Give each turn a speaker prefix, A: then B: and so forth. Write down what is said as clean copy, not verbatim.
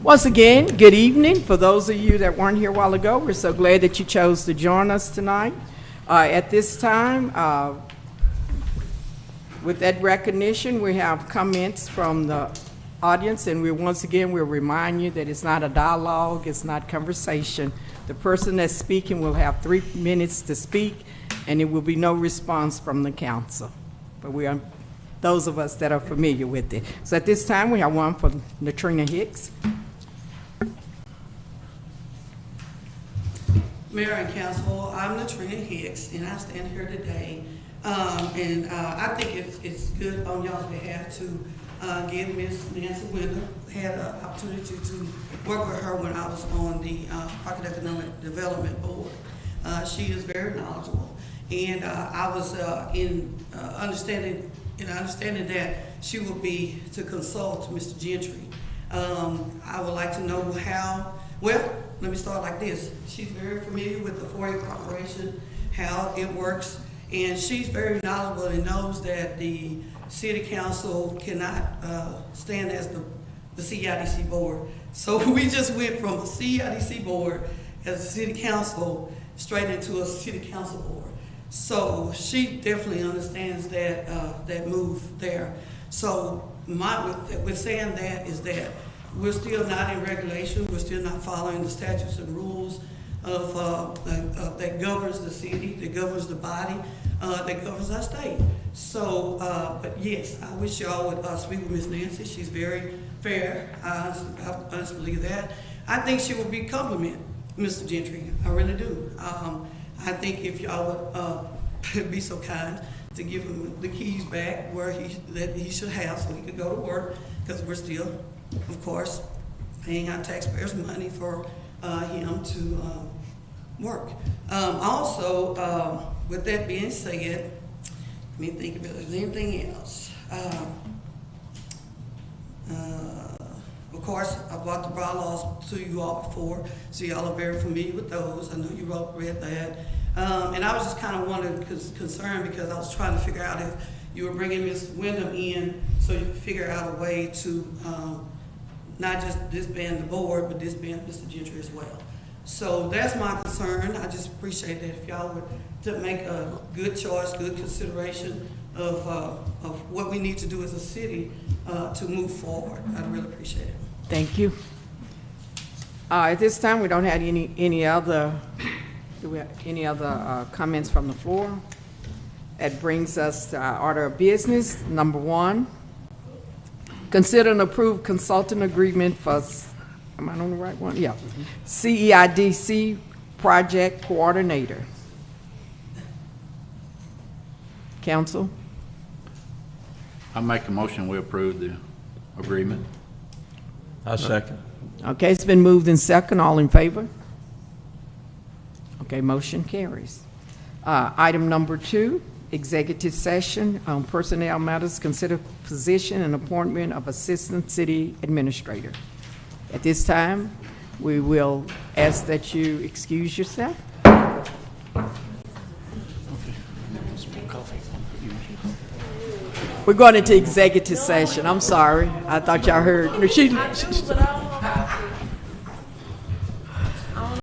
A: Once again, good evening. For those of you that weren't here a while ago, we're so glad that you chose to join us tonight. At this time, with that recognition, we have comments from the audience, and we'll remind you that it's not a dialogue, it's not conversation. The person that's speaking will have 3 minutes to speak, and it will be no response from the council. But we are those of us that are familiar with it. So at this time, we have one for Latrina Hicks.
B: Mayor and Council, I'm Latrina Hicks, and I stand here today. I think it's good on y'all's behalf to give Ms. Nancy Wendell. Had an opportunity to work with her when I was on the Crockett Economic Development Board. She is very knowledgeable, and I was in understanding that she will be to consult Mr. Gentry. I would like to know how. Well, let me start like this. She's very familiar with the FOIA Corporation, how it works, and she's very knowledgeable and knows that the City Council cannot stand as the CIDC board. So we just went from a CIDC board as a City Council straight into a City Council board. So she definitely understands that move there. So with saying that is that we're still not in regulation. We're still not following the statutes and rules of that governs the city, that governs the body, that governs our state. So, but yes, I wish y'all would speak with Ms. Nancy. She's very fair. I honestly believe that. I think she would be compliment Mr. Gentry. I really do. I think if y'all would be so kind to give him the keys back that he should have so he could go to work, because we're still, of course, paying our taxpayers' money for him to work. Also, with that being said, let me think if there's anything else. Of course, I brought the bylaws to you all before, so y'all are very familiar with those. I know you all read that. And I was just kind of concerned because I was trying to figure out if you were bringing Ms. Wyndham in so you could figure out a way to not just disband the board, but disband Mr. Gentry as well. So that's my concern. I just appreciate that if y'all would to make a good choice, good consideration of what we need to do as a city to move forward. I'd really appreciate it.
A: Thank you. At this time, we don't have any other comments from the floor. That brings us to our order of business. Number 1, consider and approve consulting agreement for, am I on the right one? Yeah. CEIDC project coordinator. Council?
C: I make a motion we approve the agreement.
D: I second.
A: Okay, it's been moved in second. All in favor? Okay, motion carries. Item number 2, executive session on personnel matters. Consider position and appointment of assistant city administrator. At this time, we will ask that you excuse yourself. We're going into executive session. I'm sorry. I thought y'all heard.
E: I do, but I don't